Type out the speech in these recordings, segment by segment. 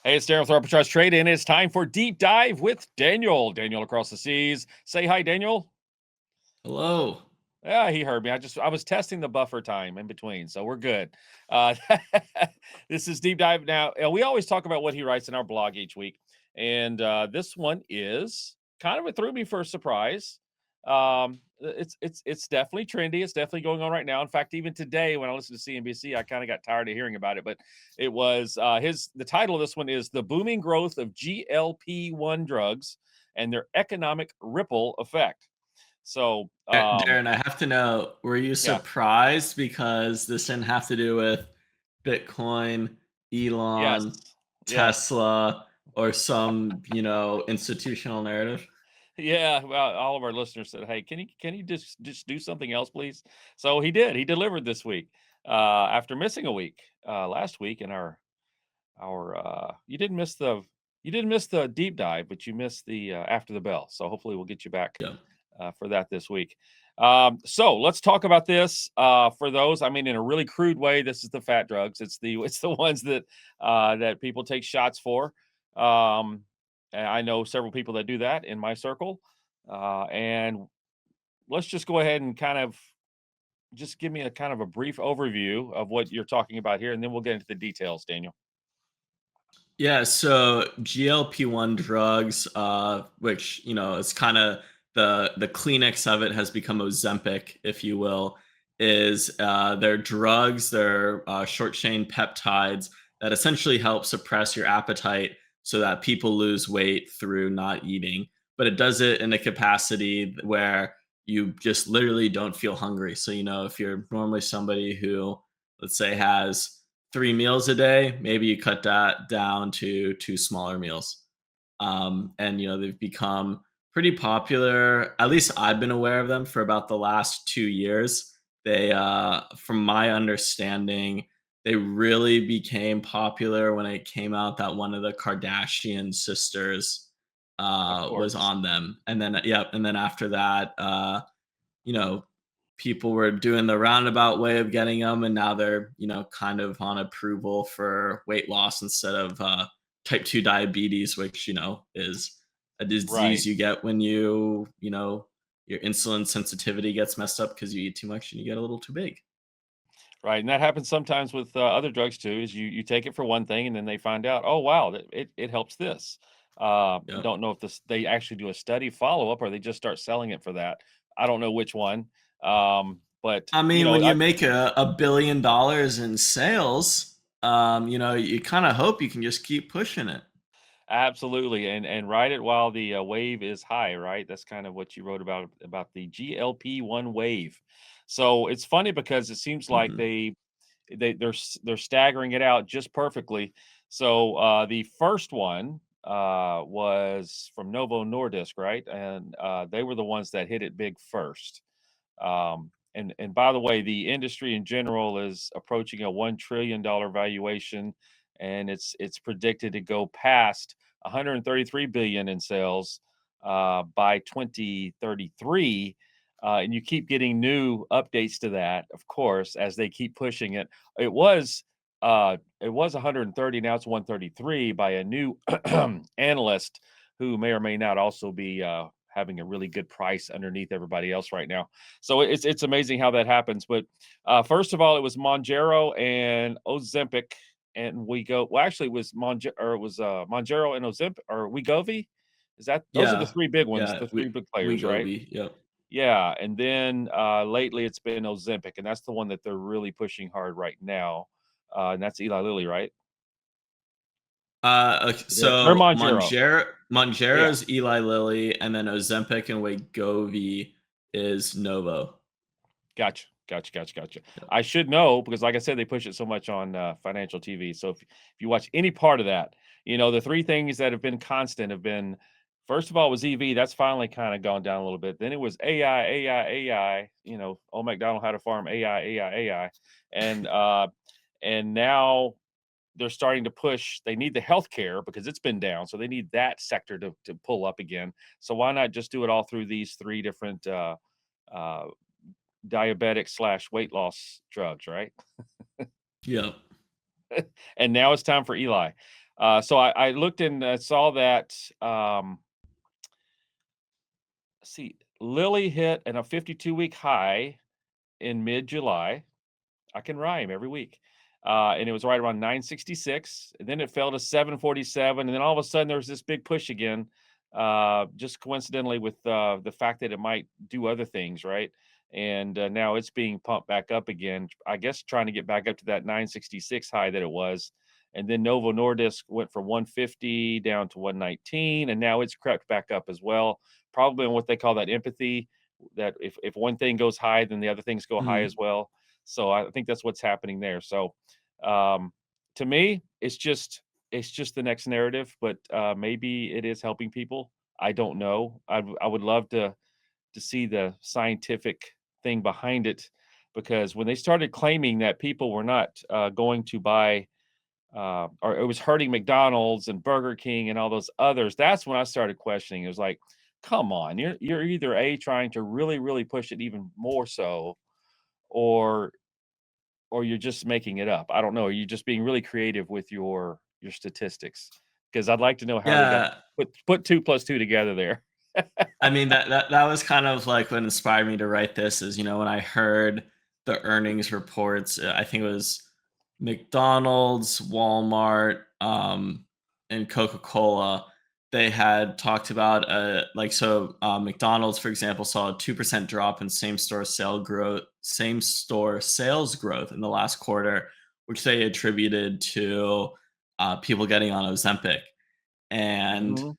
Hey, it's Darren with Arbitrage Trade, and it's time for Deep Dive with Daniel. Daniel across the seas. Say hi, Daniel. Hello. Yeah, he heard me. I was testing the buffer time in between, so we're good. Uh, this is Deep Dive. Now, we always talk about what he writes in our blog each week, and this one is kind of, it threw me for a surprise. It's definitely trendy. It's definitely going on right now. In fact, even today when I listened to CNBC, I kind of got tired of hearing about it. But it was the title of this one is "The Booming Growth of GLP-1 Drugs and Their Economic Ripple Effect." So, Darren, I have to know, were you yeah, surprised because this didn't have to do with Bitcoin, yes, Elon, yes. Tesla, or some, institutional narrative? Yeah, well, all of our listeners said, "Hey, can you just do something else, please?" So he did. He delivered this week after missing a week last week in our. You didn't miss the deep dive, but you missed the after the bell. So hopefully we'll get you back Yeah. for that this week. So let's talk about this. For those, I mean, in a really crude way, this is the fat drugs. It's the ones that people take shots for. And I know several people that do that in my circle. And let's just go ahead and kind of just give me a kind of a brief overview of what you're talking about here, and then we'll get into the details, Daniel. Yeah, so GLP-1 drugs, which, is kind of the Kleenex of it has become Ozempic, if you will, is they're drugs, they're short chain peptides that essentially help suppress your appetite so that people lose weight through not eating. But it does it in a capacity where you just literally don't feel hungry. So, if you're normally somebody who, let's say, has 3 meals a day, maybe you cut that down to two smaller meals. And they've become pretty popular. At least I've been aware of them for about the last 2 years. They, from my understanding, they really became popular when it came out that one of the Kardashian sisters Of was course. on them. And then, yeah, and then after that, you know, people were doing the roundabout way of getting them, and now they're, kind of on approval for weight loss instead of type 2 diabetes, which, is a Right. disease you get when your insulin sensitivity gets messed up because you eat too much and you get a little too big. Right, and that happens sometimes with other drugs too. Is you take it for one thing, and then they find out, oh wow, that it helps this. Yeah. Don't know if they actually do a study follow up, or they just start selling it for that. I don't know which one. But I you mean, know, when you make a billion dollars in sales, you kind of hope you can just keep pushing it. absolutely, and ride it while the wave is high. Right, that's kind of what you wrote about the GLP-1 wave. So it's funny because it seems like Hmm. they're staggering it out just perfectly. So the first one was from Novo Nordisk, right? And they were the ones that hit it big first. And by the way, the industry in general is approaching a $1 trillion valuation, and it's predicted to go past 133 billion in sales by 2033. And you keep getting new updates to that, of course, as they keep pushing it. It was 130, now it's 133 by a new analyst who may or may not also be having a really good price underneath everybody else right now. So it's amazing how that happens. But first of all, it was Monjero and Ozempic, and we go. Well, actually, it was Monjero and Ozempic or Wegovy. Is that those are the Yeah. three big ones, Yeah. the three big We players, go right? be. Yep. Yeah, and then lately it's been Ozempic, and that's the one that they're really pushing hard right now. And that's Eli Lilly, right? Okay, They're so Monjero. Monjero Yeah. is Eli Lilly, and then Ozempic and Wegovy is Novo. Gotcha. Yeah. I should know because, like I said, they push it so much on financial TV. So if you watch any part of that, the three things that have been constant have been, first of all, was EV. That's finally kind of gone down a little bit. Then it was AI. Old McDonald had a farm. AI, and now they're starting to push. They need the healthcare because it's been down, so they need that sector to pull up again. So why not just do it all through these three different uh, diabetic slash weight loss drugs, right? Yeah. And now it's time for Eli. So I looked and saw that. See, Lilly hit a 52-week high in mid-July. I can rhyme every week. And it was right around 966. And then it fell to 747. And then all of a sudden there was this big push again, just coincidentally with the fact that it might do other things, right? And now it's being pumped back up again, I guess trying to get back up to that 966 high that it was. And then Novo Nordisk went from 150 down to 119, and now it's crept back up as well. Probably on what they call that empathy, that if one thing goes high, then the other things go high Mhm. as well. So I think that's what's happening there. So um, to me, it's just the next narrative, but maybe it is helping people. I don't know. I would love to see the scientific thing behind it, because when they started claiming that people were not going to buy, or it was hurting McDonald's and Burger King and all those others, that's when I started questioning. It was like, come on, you're either a trying to really really push it even more so, or you're just making it up. I don't know. Are you just being really creative with your statistics? Because I'd like to know how they got Yeah, put 2 plus 2 together there. I mean that was kind of like what inspired me to write this is, when I heard the earnings reports, I think it was McDonald's, Walmart, and Coca-Cola. They had talked about McDonald's, for example, saw a 2% drop in same store sales growth in the last quarter, which they attributed to people getting on Ozempic. And Mhm.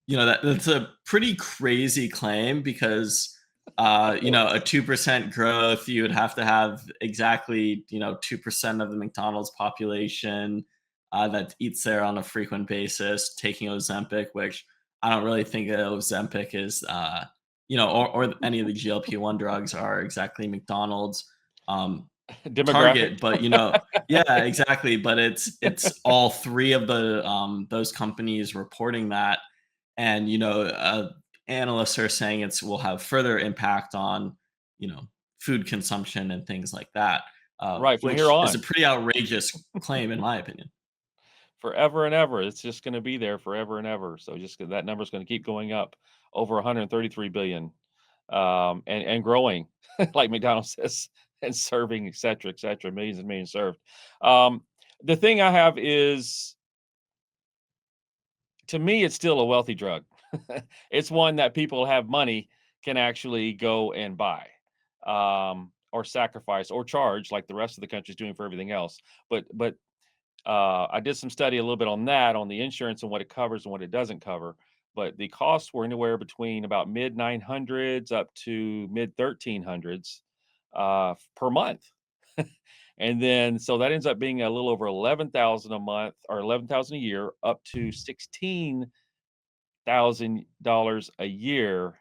that's a pretty crazy claim because, a 2% growth, you would have to have exactly, 2% of the McDonald's population that eats there on a frequent basis taking Ozempic, which I don't really think that Ozempic is, or any of the GLP-1 drugs are exactly McDonald's um, Demographic. target, but yeah, exactly. But it's all three of the those companies reporting that, and analysts are saying it's will have further impact on food consumption and things like that, Right, from here which is a on, pretty outrageous claim in my opinion. forever and ever. It's just gonna be there forever and ever. So just that number's gonna keep going up over 133 billion, and growing, like McDonald's says, and serving, et cetera, millions and millions served. Um, the thing I have is, to me, it's still a wealthy drug. It's one that people have money can actually go and buy, or sacrifice or charge like the rest of the country is doing for everything else. But I did some study a little bit on that, on the insurance and what it covers and what it doesn't cover. But the costs were anywhere between about mid 900s up to mid 1300s per month. And then so that ends up being a little over 11,000 a month, or 11,000 a year, up to $16,000 a year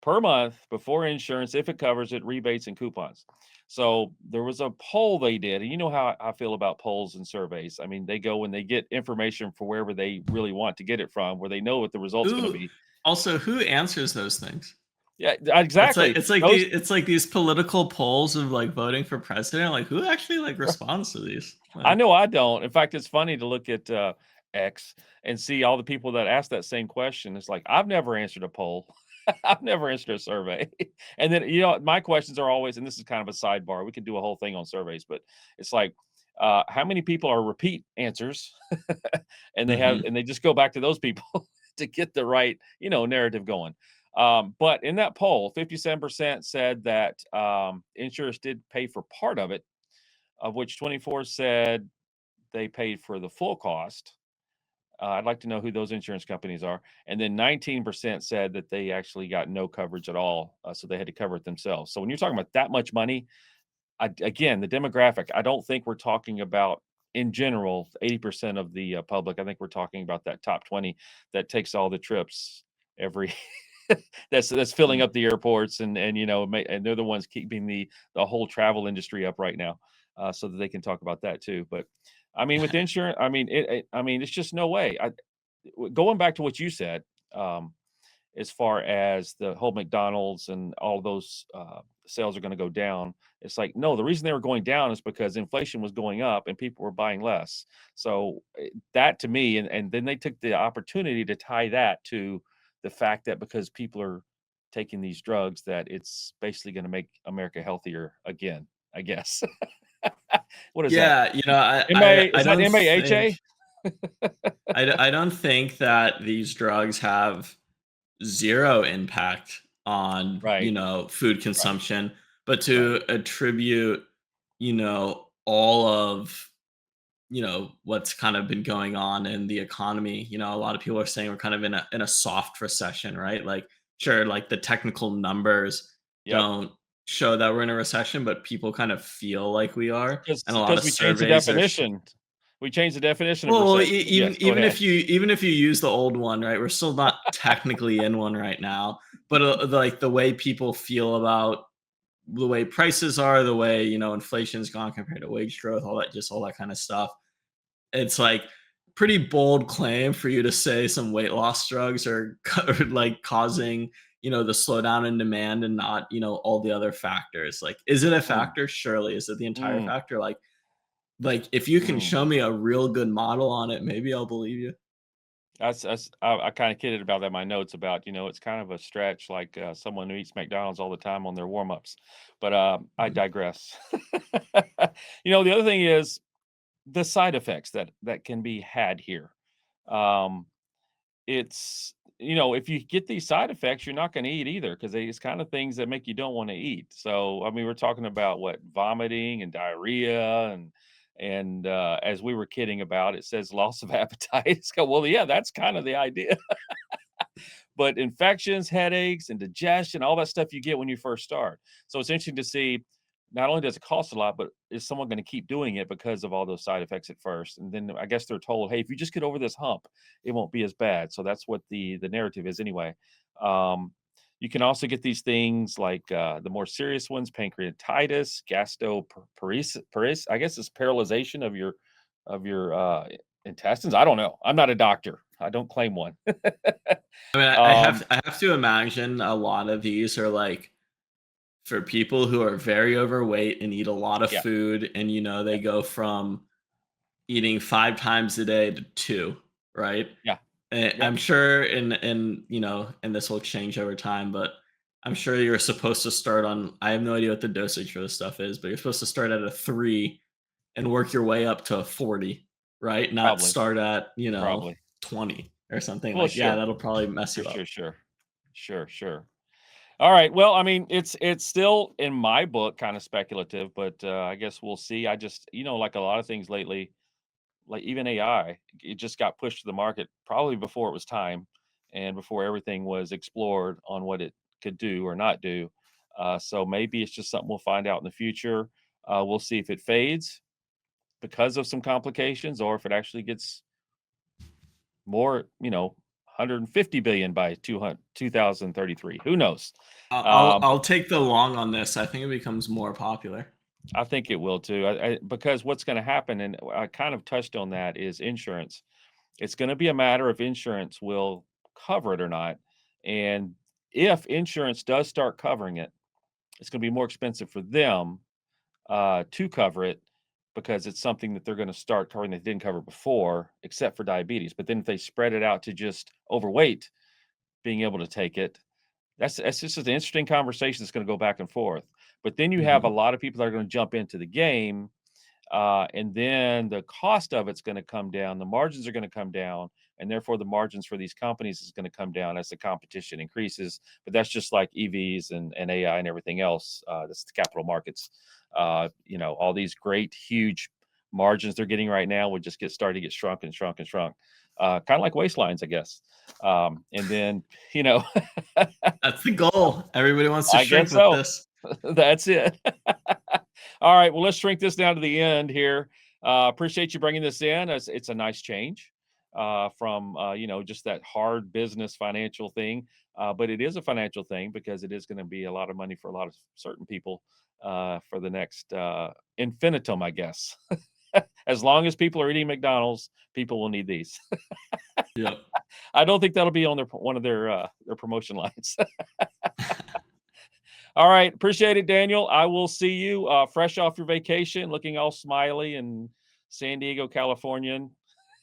per month before insurance, if it covers it, rebates and coupons. So there was a poll they did, and you know how I feel about polls and surveys. I mean, they go when they get information for wherever they really want to get it from, where they know what the result's going to Who be. Also, who answers those things? Yeah, It's like exactly. it's like the Those it's like these political polls of like voting for president. Like, who actually like responds to these? I Like, know I don't. In fact, it's funny to look at X and see all the people that ask that same question. It's like, I've never answered a poll. I've never answered a survey. And then, my questions are always, and this is kind of a sidebar. We could do a whole thing on surveys, but it's like, how many people are repeat answers? mhm. And they just go back to those people to get the right, narrative going. But in that poll, 57% said that insurers did pay for part of it, of which 24 said they paid for the full cost. I'd like to know who those insurance companies are. And then 19% said that they actually got no coverage at all, so they had to cover it themselves. So when you're talking about that much money, again, the demographic, I don't think we're talking about, in general, 80% of the public. I think we're talking about that top 20 that takes all the trips every. That's filling Mm. up the airports, and they're the ones keeping the whole travel industry up right now, so that they can talk about that too. But I mean, with insurance, I mean, it's just no way. Going back to what you said, as far as the whole McDonald's and all those sales are going to go down. It's like, no, the reason they were going down is because inflation was going up and people were buying less. So that to me, and then they took the opportunity to tie that to the fact that because people are taking these drugs, that it's basically going to make America healthier again, I guess. What is that? Yeah, you know, MA, I is that don't think MAHA? I don't think that these drugs have zero impact on, you Right, know, food right, consumption, but right. to attribute, you know, all of, you know, what's kind of been going on in the economy, you know, a lot of people are saying we're kind of in a soft recession, right? Like, sure, like the technical numbers Yep. don't show that we're in a recession, but people kind of feel like we are, and a lot Because of we changed the surveys are definition. We changed the definition of well, recession, but yes, go even ahead. if you use the old one, right? We're still not technically in one right now, but like the way people feel about the way prices are, the way, you know, inflation's gone compared to wage growth, all that, just all that kind of stuff. It's like pretty bold claim for you to say some weight loss drugs are like causing, you know, the slowdown in demand and not, you know, all the other factors. Like, is it a Mm, factor? Surely. Is it the entire mm, factor? Like if you can mm. show me a real good model on it, maybe I'll believe you. That's I kinda kidded about that in my notes about, it's kind of a stretch, like, someone who eats McDonald's all the time on their warm-ups, but, I Mhm. digress. The other thing is the side effects that can be had here. Um, if you get these side effects, you're not gonna eat either because it's kind of things that make you don't wanna eat. So, I mean, we're talking about what? Vomiting and diarrhea and as we were kidding about, it says loss of appetite. It's go, well, yeah, that's kind of the idea. But infections, headaches, indigestion, all that stuff you get when you first start. So it's interesting to see not only does it cost a lot, but is someone going to keep doing it because of all those side effects at first? And then I guess they're told, hey, if you just get over this hump, it won't be as bad. So that's what the narrative is anyway. Um, you can also get these things like the more serious ones, pancreatitis, gastroparesis. I guess it's paralyzation of your intestines. I don't know. I'm not a doctor. I don't claim one. I mean, um, I have to imagine a lot of these are like for people who are very overweight and eat a lot of yeah, food, and you know yeah, they go from eating 5 times a day to two, right? yeah, And yep. I'm sure, you know, and this will change over time, but I'm sure you're supposed to start on. I have no idea what the dosage for this stuff is, but you're supposed to start at a 3 and work your way up to a 40, right? Not Probably, start at, you know, probably. 20 or something. Well, Like, yeah, sure, that'll probably mess sure, you sure, up. sure, sure, sure. All right. Well, I mean, it's still in my book kind of speculative, but I guess we'll see. I just, like a lot of things lately, like even AI, it just got pushed to the market probably before it was time, and before everything was explored on what it could do or not do. So maybe it's just something we'll find out in the future. We'll see if it fades because of some complications, or if it actually gets more, 150 billion by 200 2033. Who knows? I'll take the long on this. I think it becomes more popular. I think it will too. Because what's going to happen, and I kind of touched on that, is insurance. It's going to be a matter of insurance will cover it or not. And if insurance does start covering it, it's going to be more expensive for them to cover it because it's something that they're going to start covering that they didn't cover before, except for diabetes. But then if they spread it out to just overweight being able to take it, that's just an interesting conversation that's gonna go back and forth. But then you have a Mhm. lot of people that are gonna jump into the game, and then the cost of it's gonna come down, the margins are gonna come down, and therefore the margins for these companies is gonna come down as the competition increases. But that's just like EVs and AI and everything else. That's the capital markets. All these great, huge margins they're getting right now would just get started to get shrunk and shrunk and shrunk. Kind of like waistlines, I guess. And then, you know, That's the goal. Everybody wants to I shrink guess with so. this. That's it. All right. Well, let's shrink this down to the end here. Appreciate you bringing this in. It's a nice change from just that hard business financial thing, but it is a financial thing because it is going to be a lot of money for a lot of certain people for the next infinitum, I guess. As long as people are eating McDonald's, people will need these. Yep. I don't think that'll be on one of their promotion lines. All right. Appreciate it, Daniel. I will see you fresh off your vacation, looking all smiley and San Diego, Californian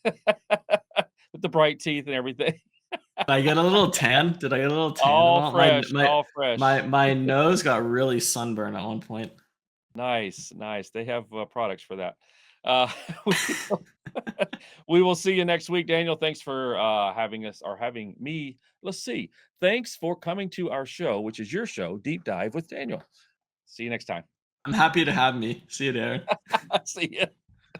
with the bright teeth and everything. Did I get a little tan? Did I get a little tan at All all? My fresh, my all fresh. my nose got really sunburned at one point. Nice, nice. They have products for that. Uh, we, will, we will see you next week, Daniel. Thanks for having us or having me. Let's see. Thanks for coming to our show, which is your show, Deep Dive with Daniel. See you next time. I'm happy to have me. See you there. See you.